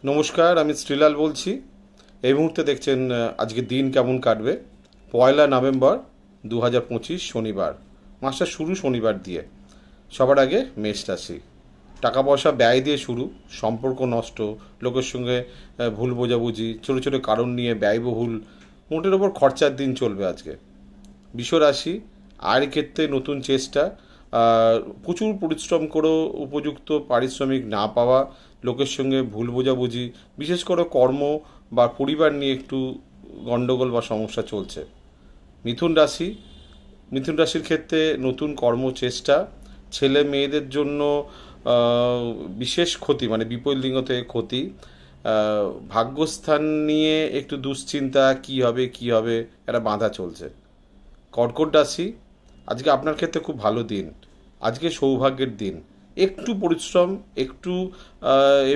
নমস্কার, আমি শ্রীলাল বলছি। এই মুহূর্তে দেখছেন আজকে দিন কেমন কাটবে। 1 নভেম্বর 2025 শনিবার। মাসটা শুরু শনিবার দিয়ে। সবার আগে মেষ রাশি। টাকা পয়সা ব্যয় দিয়ে শুরু, সম্পর্ক নষ্ট, লোকের সঙ্গে ভুল বোঝাবুঝি, ছোটো ছোটো কারণ নিয়ে ব্যয়বহুল, মোটের ওপর খরচার দিন চলবে আজকে। বৃষ রাশি, আয়ের ক্ষেত্রে নতুন চেষ্টা, প্রচুর পরিশ্রম করেও উপযুক্ত পারিশ্রমিক না পাওয়া, লোকের সঙ্গে ভুল বোঝাবুঝি, বিশেষ করে কর্ম বা পরিবার নিয়ে একটু গণ্ডগোল বা সমস্যা চলছে। মিথুন রাশি, মিথুন রাশির ক্ষেত্রে নতুন কর্মচেষ্টা, ছেলে মেয়েদের জন্য বিশেষ ক্ষতি মানে বিপরীত লিঙ্গ থেকে ক্ষতি, ভাগ্যস্থান নিয়ে একটু দুশ্চিন্তা, কি হবে কি হবে একটা বাঁধা চলছে। কর্কট রাশি, আজকে আপনার ক্ষেত্রে খুব ভালো দিন, আজকে সৌভাগ্যের দিন। একটু পরিশ্রম, একটু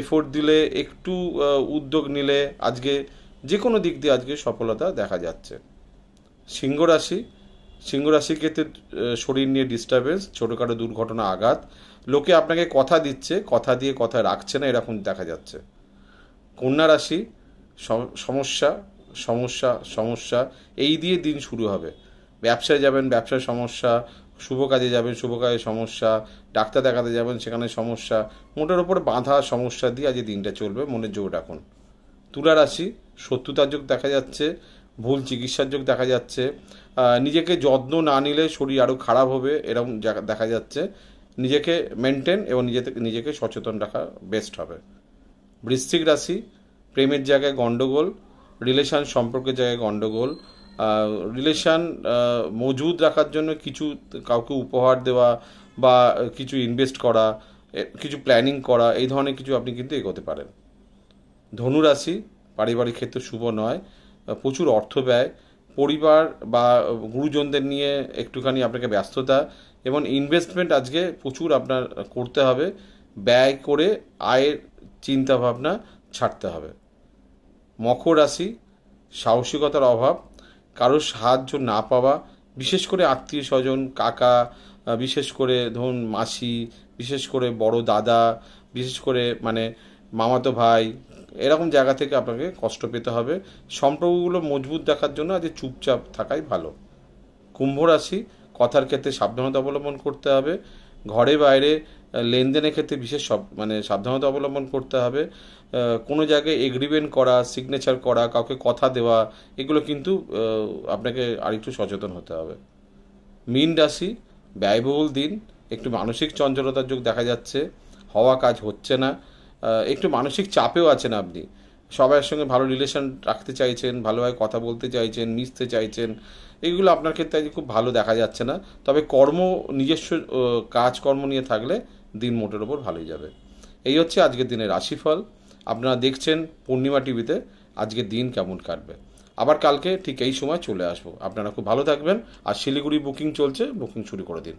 এফোর্ট দিলে, একটু উদ্যোগ নিলে আজকে যে কোনো দিক দিয়ে আজকে সফলতা দেখা যাচ্ছে। সিংহ রাশি, সিংহ রাশির ক্ষেত্রে শরীর নিয়ে ডিস্টারবেন্স, ছোটোখাটো দুর্ঘটনা, আঘাত, লোকে আপনাকে কথা দিচ্ছে, কথা দিয়ে কথা রাখছে না, এরকম দেখা যাচ্ছে। কন্যা রাশি, সমস্যা সমস্যা সমস্যা, এই দিয়ে দিন শুরু হবে। ব্যবসায় যাবেন, ব্যবসায় সমস্যা, শুভ কাজে যাবেন, শুভ কাজে সমস্যা, ডাক্তার দেখাতে যাবেন, সেখানে সমস্যা, মোটের ওপর বাঁধা সমস্যা দিয়ে আজ দিনটা চলবে, মনের জোর রাখুন। তুলা রাশি, শত্রুতার যোগ দেখা যাচ্ছে, ভুল চিকিৎসার যোগ দেখা যাচ্ছে, নিজেকে যত্ন না নিলে শরীর আরও খারাপ হবে এরকম দেখা যাচ্ছে। নিজেকে মেনটেন এবং নিজেকে সচেতন রাখা বেস্ট হবে। বৃশ্চিক রাশি, প্রেমের জায়গায় গণ্ডগোল, রিলেশান সম্পর্কের জায়গায় গণ্ডগোল, রিলেশান মজুদ রাখার জন্য কিছু কাউকে উপহার দেওয়া বা কিছু ইনভেস্ট করা, কিছু প্ল্যানিং করা, এই ধরনের কিছু আপনি কিন্তু এগোতে পারেন। ধনু রাশি, পারিবারিক ক্ষেত্রে শুভ নয়, প্রচুর অর্থ ব্যয়, পরিবার বা গুরুজনদের নিয়ে একটুখানি আপনাকে ব্যস্ততা এবং ইনভেস্টমেন্ট আজকে প্রচুর আপনার করতে হবে, ব্যয় করে আয়ের চিন্তাভাবনা ছাড়তে হবে। মকর রাশি, সাহসিকতার অভাব, কারোর সাহায্য না পাওয়া, বিশেষ করে আত্মীয় স্বজন, কাকা, বিশেষ করে ধরুন মাসি, বিশেষ করে বড় দাদা, বিশেষ করে মানে মামাতো ভাই, এরকম জায়গা থেকে আপনাকে কষ্ট পেতে হবে। সম্পর্কগুলো মজবুত দেখার জন্য আজ চুপচাপ থাকাই ভালো। কুম্ভ রাশি, কথার ক্ষেত্রে সাবধানতা অবলম্বন করতে হবে, ঘরে বাইরে লেনদেনের ক্ষেত্রে বিশেষ সাবধানতা অবলম্বন করতে হবে। কোনো জায়গায় এগ্রিমেন্ট করা, সিগনেচার করা, কাউকে কথা দেওয়া, এগুলো কিন্তু আপনাকে আরেকটু সচেতন হতে হবে। মীন রাশি, ব্যয়বহুল দিন, একটু মানসিক চঞ্চলতার যোগ দেখা যাচ্ছে, হওয়া কাজ হচ্ছে না, একটু মানসিক চাপেও আছেন আপনি। সবার সঙ্গে ভালো রিলেশন রাখতে চাইছেন, ভালোভাবে কথা বলতে চাইছেন, মিশতে চাইছেন, এইগুলো আপনার ক্ষেত্রে আজ খুব ভালো দেখা যাচ্ছে না। তবে নিজস্ব কাজকর্ম নিয়ে থাকলে দিন মোটের ওপর ভালোই যাবে। এই হচ্ছে আজকের দিনের রাশিফল। আপনারা দেখছেন পূর্ণিমা টিভিতে আজকের দিন কেমন কাটবে। আবার কালকে ঠিক এই সময় চলে আসবো। আপনারা খুব ভালো থাকবেন। আর শিলিগুড়ি বুকিং চলছে, বুকিং শুরু করে দিন।